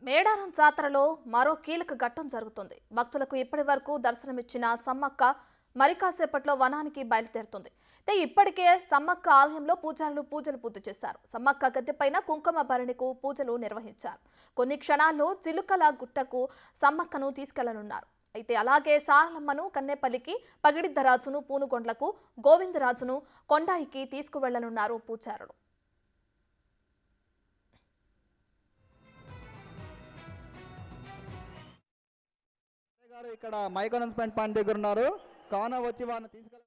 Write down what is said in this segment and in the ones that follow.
మేడారం జాతరలో మరో కీలక ఘట్టం జరుగుతుంది. భక్తులకు ఇప్పటి వరకు దర్శనమిచ్చిన సమ్మక్క మరి కాసేపట్లో వనానికి బయలుదేరుతుంది. ఇప్పటికే సమ్మక్క ఆలయంలో పూజలు పూర్తి చేశారు. సమ్మక్క గద్దెపైన కుంకుమ భరణికు పూజలు నిర్వహించారు. కొన్ని క్షణాల్లో చిలుకల గుట్టకు సమ్మక్కను తీసుకెళ్లనున్నారు. అలాగే సారలమ్మను కన్నెపల్లికి, పగిడిద్దరాజును పూనుగొండ్లకు, గోవిందరాజును కొండాయికి తీసుకువెళ్లనున్నారు పూజారులు. ఇక్కడ మైక్ అనౌన్స్మెంట్ పాయింట్ దగ్గర ఉన్నారు. కావున వచ్చి వారిని తీసుకెళ్ళ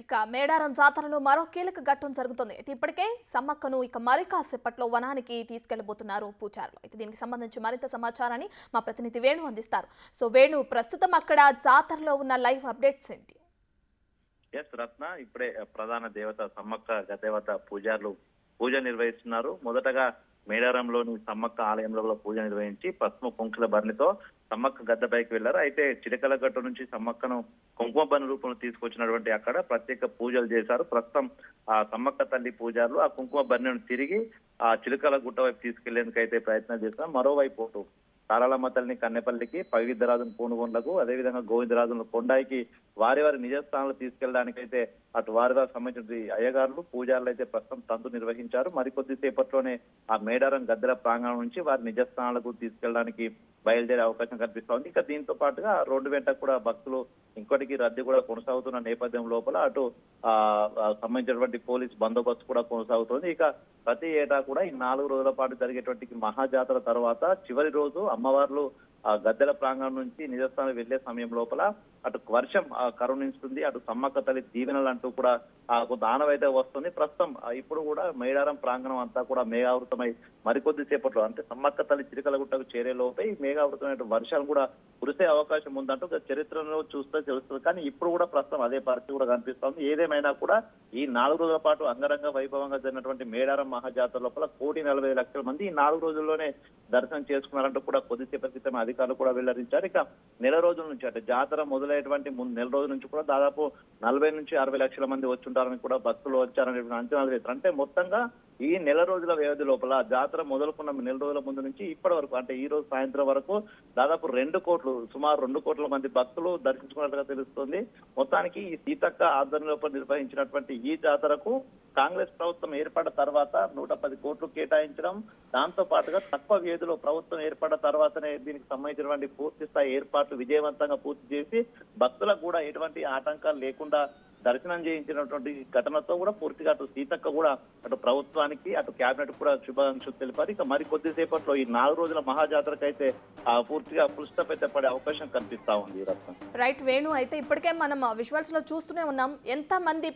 ఇక మేడారం జాతరలో మరో కీలక ఘట్టం జరుగుతుంది. ఇప్పటికే సమ్మక్కను మరి కాసేపట్లో వనానికి తీసుకెళ్లబోతున్నారు పూజారులు. దీనికి సంబంధించి మరింత సమాచారాన్ని మా ప్రతినిధి వేణు అందిస్తారు. సో వేణు, ప్రస్తుతం అక్కడ జాతరలో ఉన్న లైవ్ అప్డేట్స్ ఏంటి? రత్న, ఇప్పుడే ప్రధాన దేవత సమ్మక్క గదేవత పూజారులు పూజ నిర్వహిస్తున్నారు. మొదటగా మేడారంలోని సమ్మక్క ఆలయంలో పూజ నిర్వహించి పసుపు కుంకుల భరణితో సమ్మక్క గద్దెపైకి వెళ్లారు. అయితే చిలకల గట్టు నుంచి సమ్మక్కను కుంకుమ భరణి రూపంలో తీసుకొచ్చినటువంటి అక్కడ ప్రత్యేక పూజలు చేశారు. ప్రస్తుతం ఆ సమ్మక్క తల్లి పూజారులు ఆ కుంకుమ భరణిని తిరిగి ఆ చిలకల గుట్ట వైపు తీసుకెళ్లేందుకు అయితే ప్రయత్నం చేస్తున్నారు. మరోవైపు సారలమ్మ తల్లిని కన్నెపల్లికి, పగిడిద్దరాజును పూనుగొండ్లకు, అదేవిధంగా గోవిందరాజును కొండాయికి వారి నిజ స్థానాలు తీసుకెళ్లడానికైతే అటు వారి సంబంధించిన అయ్యగారులు పూజారులు అయితే ప్రస్తుతం తంతు నిర్వహించారు. మరికొద్ది సేపట్లోనే ఆ మేడారం గద్దెల ప్రాంగణం నుంచి వారి నిజ స్థానాలకు తీసుకెళ్లడానికి బయలుదేరే అవకాశం కనిపిస్తోంది. ఇక దీంతో పాటుగా రోడ్డు వెంట కూడా భక్తులు ఇంకోటికి రద్దీ కూడా కొనసాగుతున్న నేపథ్యం లోపల అటు సంబంధించినటువంటి పోలీస్ బందోబస్తు కూడా కొనసాగుతోంది. ఇక ప్రతి ఏటా కూడా ఈ 4 రోజుల పాటు జరిగేటువంటి మహాజాతర తర్వాత చివరి రోజు అమ్మవార్లు ఆ గద్దెల ప్రాంగణం నుంచి నిజస్థానం వెళ్లే సమయం లోపల అటు వర్షం కరుణిస్తుంది, అటు సమ్మక్క తల్లి దీవెనలు అంటూ కూడా కొంత ఆనవైతే వస్తుంది. ప్రస్తుతం ఇప్పుడు కూడా మేడారం ప్రాంగణం అంతా కూడా మేఘావృతమై మరికొద్ది సేపట్లో అంటే సమ్మక్క తల్లి చిలకలగుట్టకు చేరే లోపే ఈ మేఘావృతమైన వర్షాలు కూడా కురిసే అవకాశం ఉందంటూ చరిత్రలో చూస్తే తెలుస్తుంది. కానీ ఇప్పుడు కూడా ప్రస్తుతం అదే పరిస్థితి కూడా కనిపిస్తోంది. ఏదేమైనా కూడా ఈ 4 రోజుల పాటు అంగరంగ వైభవంగా జరిగినటువంటి మేడారం మహాజాతర లోపల 1,40,00,000 మంది ఈ 4 రోజుల్లోనే దర్శనం చేసుకున్నారంటూ కూడా కొద్దిసేపటి క్రితం అధికారులు కూడా వెల్లడించారు. ఇక నెల రోజుల నుంచి అంటే జాతర మొదలైనటువంటి నెల రోజుల నుంచి కూడా దాదాపు 40 నుంచి 60 లక్షల మంది వచ్చుంటారని కూడా భక్తులు వచ్చారనే అంచనాలు వేస్తారు. అంటే మొత్తంగా ఈ నెల రోజుల వ్యవధి లోపల జాతర మొదలుకున్న నెల రోజుల ముందు నుంచి ఇప్పటి వరకు అంటే ఈ రోజు సాయంత్రం వరకు దాదాపు సుమారు 2 కోట్ల మంది భక్తులు దర్శించుకున్నట్టుగా తెలుస్తుంది. మొత్తానికి ఈ సీతక్క ఆధ్వర్యంలో నిర్వహించినటువంటి ఈ జాతరకు కాంగ్రెస్ ప్రభుత్వం ఏర్పడిన తర్వాత 110 కోట్లు కేటాయించడం, దాంతో పాటుగా తక్కువ వ్యవధిలో ప్రభుత్వం ఏర్పడిన తర్వాతనే దీనికి సంబంధించినటువంటి పూర్తి స్థాయి ఏర్పాట్లు విజయవంతంగా పూర్తి చేసి భక్తులకు కూడా ఎటువంటి ఆటంకాలు లేకుండా దర్శనం చేయించినటువంటి ఘటనతో కూడా పూర్తిగా అటు సీతక్క కూడా అటు ప్రభుత్వానికి అటు కేబినెట్ కూడా శుభాకాంక్షలు తెలిపారు. ఇక మరి కొద్దిసేపట్లో ఈ 4 రోజుల మహాజాతరకు అయితే పూర్తిగా ఫుల్ స్టాప్ అయితే పడే అవకాశం కనిపిస్తా ఉంది. రైట్ వేణు, అయితే ఇప్పటికే మనం విజువల్స్ లో చూస్తూనే ఉన్నాం ఎంత మంది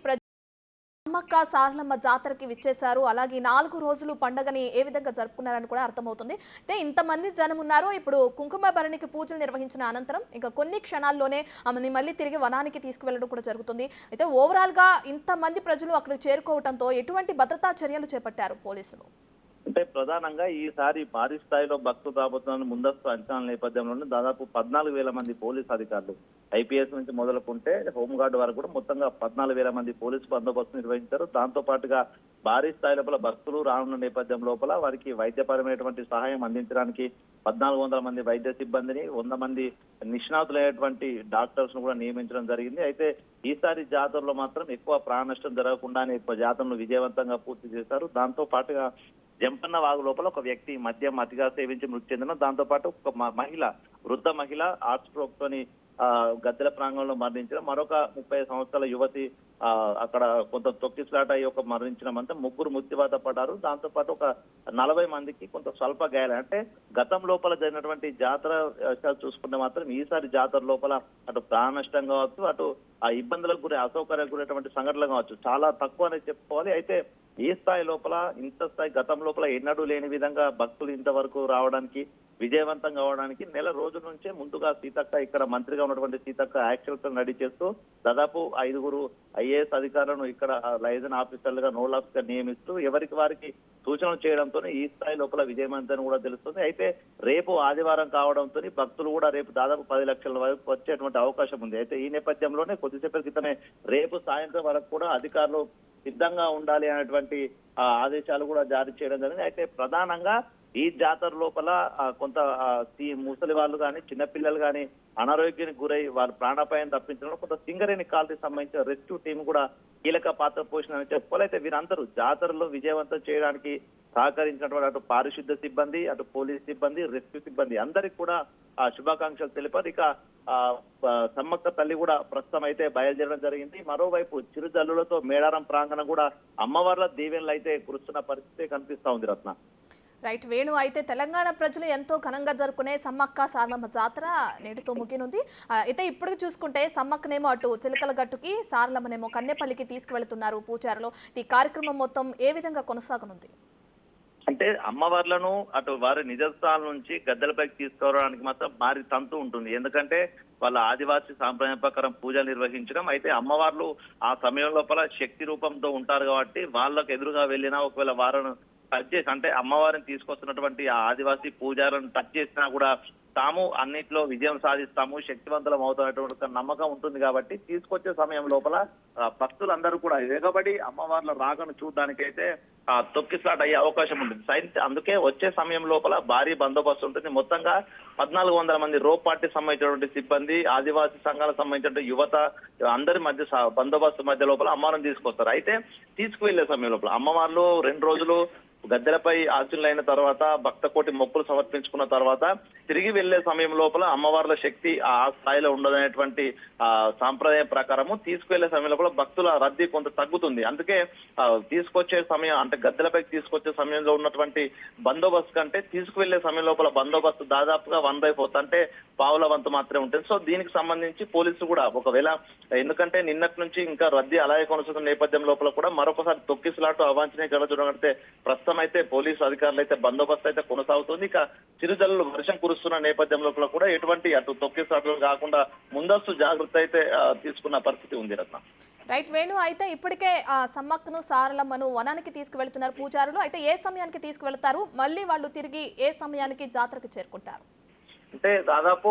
సమ్మక్క సారలమ్మ జాతరకి విచ్చేశారు. అలాగే 4 రోజులు పండుగని ఏ విధంగా జరుపుకున్నారని కూడా అర్థమవుతుంది. అయితే ఇంతమంది జనం ఉన్నారు. ఇప్పుడు కుంకుమ భరణికి పూజలు నిర్వహించిన అనంతరం ఇంకా కొన్ని క్షణాల్లోనే ఆమెని మళ్ళీ తిరిగి వనానికి తీసుకువెళ్ళడం కూడా జరుగుతుంది. అయితే ఓవరాల్ గా ఇంతమంది ప్రజలు అక్కడ చేరుకోవడంతో ఎటువంటి భద్రతా చర్యలు చేపట్టారు పోలీసులు? అంటే ప్రధానంగా ఈసారి భారీ స్థాయిలో భక్తులు రాబోతున్న ముందస్తు అంచనాల నేపథ్యంలోనే దాదాపు 14,000 మంది పోలీసు అధికారులు ఐపీఎస్ నుంచి మొదలుకుంటే హోంగార్డు వరకు కూడా మొత్తంగా 14,000 మంది పోలీసు బందోబస్తు నిర్వహించారు. దాంతో పాటుగా భారీ స్థాయి లోపల భక్తులు రానున్న నేపథ్యం లోపల వారికి వైద్యపరమైనటువంటి సహాయం అందించడానికి 1,400 మంది వైద్య సిబ్బందిని, 100 మంది నిష్ణాతులైనటువంటి డాక్టర్స్ ను కూడా నియమించడం జరిగింది. అయితే ఈసారి జాతరలో మాత్రం ఎక్కువ ప్రాణ నష్టం జరగకుండానే జాతరను విజయవంతంగా పూర్తి చేశారు. దాంతో పాటుగా జంపన్న వాగు లోపల ఒక వ్యక్తి మద్యం అతిగా సేవించి మృతి చెందిన, దాంతో పాటు ఒక వృద్ధ మహిళ హార్ట్ స్ట్రోక్ తోని గద్దెల ప్రాంగణంలో మరణించిన, మరొక 30 సంవత్సరాల యువతి అక్కడ కొంత తొక్కిసలాట అయ్యి మరణించడం, ముగ్గురు మృత్యువాత పడ్డారు. దాంతో పాటు ఒక 40 మందికి కొంత స్వల్ప గాయాలు. అంటే గతం లోపల జరిగినటువంటి జాతర చూసుకుంటే మాత్రం ఈసారి జాతర లోపల అటు ప్రాణ నష్టం కావచ్చు, అటు ఆ ఇబ్బందులకు అసౌకర్యాలకు గురైనటువంటి సంఘటనలు కావచ్చు చాలా తక్కువ అనేది చెప్పుకోవాలి. అయితే ఈ స్థాయి లోపల ఇంత స్థాయి గతం లోపల ఎన్నడూ లేని విధంగా భక్తులు ఇంతవరకు రావడానికి విజయవంతం కావడానికి నెల రోజుల నుంచే ముందుగా సీతక్క ఇక్కడ మంత్రిగా ఉన్నటువంటి సీతక్క యాక్చువల్ రెడీ చేస్తూ దాదాపు 5 ఐఏఎస్ అధికారులను ఇక్కడ లైజన్ ఆఫీసర్లుగా నోడల్ ఆఫీసర్ నియమిస్తూ ఎవరికి వారికి సూచనలు చేయడంతో ఈ స్థాయి లోపల విజయవంతం కూడా తెలుస్తుంది. అయితే రేపు ఆదివారం కావడంతో భక్తులు కూడా రేపు దాదాపు 10 లక్షల వరకు వచ్చేటువంటి అవకాశం ఉంది. అయితే ఈ నేపథ్యంలోనే కొద్దిసేపటి క్రితమే రేపు సాయంత్రం వరకు కూడా అధికారులు సిద్ధంగా ఉండాలి అనేటువంటి ఆదేశాలు కూడా జారీ చేయడం జరిగింది. అయితే ప్రధానంగా ఈ జాతర లోపల కొంత ముసలి వాళ్ళు కానీ చిన్నపిల్లలు కానీ అనారోగ్యానికి గురై వారి ప్రాణాపాయం తప్పించడంలో కొంత సింగరేణి కాలనీకి సంబంధించిన రెస్క్యూ టీం కూడా కీలక పాత్ర పోషిందని చెప్పుకోవాలి. అయితే వీరందరూ జాతరలో విజయవంతం చేయడానికి సహకరించినటువంటి అటు పారిశుద్ధ్య సిబ్బంది, అటు పోలీస్ సిబ్బంది, రెస్క్యూ సిబ్బంది అందరికి కూడా శుభాకాంక్షలు తెలిపారు. ఇక సమ్మక్క తల్లి కూడా ప్రస్తుతం అయితే బయలుదేరడం జరిగింది. మరోవైపు చిరుజల్లులతో మేడారం ప్రాంగణం కూడా అమ్మవార్ల దీవెనలు అయితే కురుస్తున్న పరిస్థితి కనిపిస్తా ఉంది రత్న. రైట్ వేణు, అయితే తెలంగాణ ప్రజలు ఎంతో ఘనంగా జరుపుకునే సమ్మక్క సారలమ్మ జాతర నేటితో ముగినుంది. అయితే ఇప్పుడు చూసుకుంటే సమ్మక్కనేమో అటు చిలకల గట్టుకి, సారలమ్మనేమో కన్నెపల్లికి తీసుకువెళ్తున్నారు పూజారులు. ఈ కార్యక్రమం మొత్తం ఏ విధంగా కొనసాగనుంది? అంటే అమ్మవార్లను అటు వారి నిజస్థానం నుంచి గద్దెలపైకి తీసుకురావడానికి మాత్రం భారీ తంతు ఉంటుంది. ఎందుకంటే వాళ్ళ ఆదివాసీ సాంప్రదాయం ప్రకారం పూజలు నిర్వహించడం. అయితే అమ్మవార్లు ఆ సమయం లోపల శక్తి రూపంతో ఉంటారు కాబట్టి వాళ్ళకు ఎదురుగా వెళ్ళినా ఒకవేళ వారిని టచ్ చేసి అంటే అమ్మవారిని తీసుకొస్తున్నటువంటి ఆ ఆదివాసీ పూజారులను టచ్ చేసినా కూడా తాము అన్నిట్లో విజయం సాధిస్తాము, శక్తివంతులం అవుతున్నటువంటి నమ్మకం ఉంటుంది. కాబట్టి తీసుకొచ్చే సమయం లోపల భక్తులందరూ కూడా ఎగబడి అమ్మవార్ల రాకను చూడడానికైతే తొక్కిస్లాట్ అయ్యే అవకాశం ఉంటుంది. అందుకే వచ్చే సమయం లోపల భారీ బందోబస్తు ఉంటుంది. మొత్తంగా 1400 మంది రోప్ పార్టీ సంబంధించినటువంటి సిబ్బంది, ఆదివాసీ సంఘాలకు సంబంధించిన యువత అందరి మధ్య బందోబస్తు మధ్య లోపల అమ్మవారిని తీసుకొస్తారు. అయితే తీసుకువెళ్లే సమయం లోపల అమ్మవార్లు 2 రోజులు గద్దెలపై ఆశీనులైన తర్వాత భక్త కోటి మొక్కులు సమర్పించుకున్న తర్వాత తిరిగి వెళ్లే సమయం లోపల అమ్మవార్ల శక్తి ఆ స్థాయిలో ఉండదనేటువంటి సాంప్రదాయం ప్రకారము తీసుకువెళ్లే సమయం లోపల భక్తుల రద్దీ కొంత తగ్గుతుంది. అందుకే తీసుకొచ్చే సమయం అంటే గద్దెలపైకి తీసుకొచ్చే సమయంలో ఉన్నటువంటి బందోబస్తు కంటే తీసుకువెళ్లే సమయం లోపల బందోబస్తు దాదాపుగా 1/4 అంటే పావుల వంతు మాత్రమే ఉంటుంది. సో దీనికి సంబంధించి పోలీసులు కూడా ఒకవేళ ఎందుకంటే నిన్నటి నుంచి ఇంకా రద్దీ అలాగే కొనసాగుతున్న నేపథ్యం లోపల కూడా మరొకసారి తొక్కిసలాటు అవాంఛనీయ చూడగలిగితే ప్రస్తుతం అయితే పోలీసు అధికారులు అయితే బందోబస్తు అయితే కొనసాగుతుంది. ఇక చిరుజల్లు వర్షం కురుస్తున్న నేపథ్యం లోపల కూడా ఎటువంటి అటు తొక్కిసలాట్లు కాకుండా ముందస్తు జాగ్రత్త అయితే తీసుకున్న పరిస్థితి ఉంది రత్న. రైట్ వేణు, అయితే ఇప్పటికే సమ్మక్కను సారలమ్మను వనానికి తీసుకువెళ్తున్నారు పూజారులు. అయితే ఏ సమయానికి తీసుకువెళ్తారు, మళ్ళీ వాళ్ళు తిరిగి ఏ సమయానికి జాతరకు చేరుకుంటారు? అంటే దాదాపు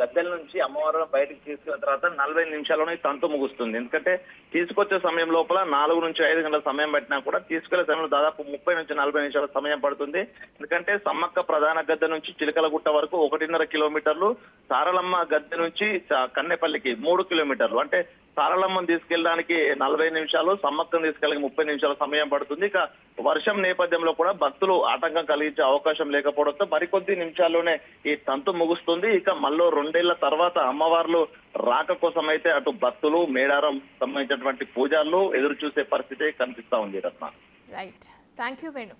గద్దెల నుంచి అమ్మవారు బయటకు తీసుకున్న తర్వాత 40 నిమిషాల్లోనే తంతు ముగుస్తుంది. ఎందుకంటే తీసుకొచ్చే సమయం లోపల 4 నుంచి 5 గంటల సమయం పట్టినా కూడా తీసుకెళ్లే సమయంలో దాదాపు 30 నుంచి 40 నిమిషాల సమయం పడుతుంది. ఎందుకంటే సమ్మక్క ప్రధాన గద్దె నుంచి చిలకలగుట్ట వరకు 1.5 కిలోమీటర్లు, సారలమ్మ గద్దె నుంచి కన్నెపల్లికి 3 కిలోమీటర్లు. అంటే సారలమ్మను తీసుకెళ్ళడానికి 40 నిమిషాలు, సమ్మక్కను తీసుకెళ్ళడానికి 30 నిమిషాల సమయం పడుతుంది. ఇక వర్షం నేపథ్యంలో కూడా భక్తులు ఆటంకం కలిగించే అవకాశం లేకపోవడంతో మరికొద్ది నిమిషాల్లోనే ఈ తంతు ముగుస్తుంది. ఇక మళ్ళీ 2 ఏళ్ల తర్వాత అమ్మవార్లు రాక కోసం అయితే అటు భక్తులు, మేడారం సంబంధించినటువంటి పూజారులు ఎదురు చూసే పరిస్థితి కనిపిస్తా ఉంది Ratna. Right, thank you Venu.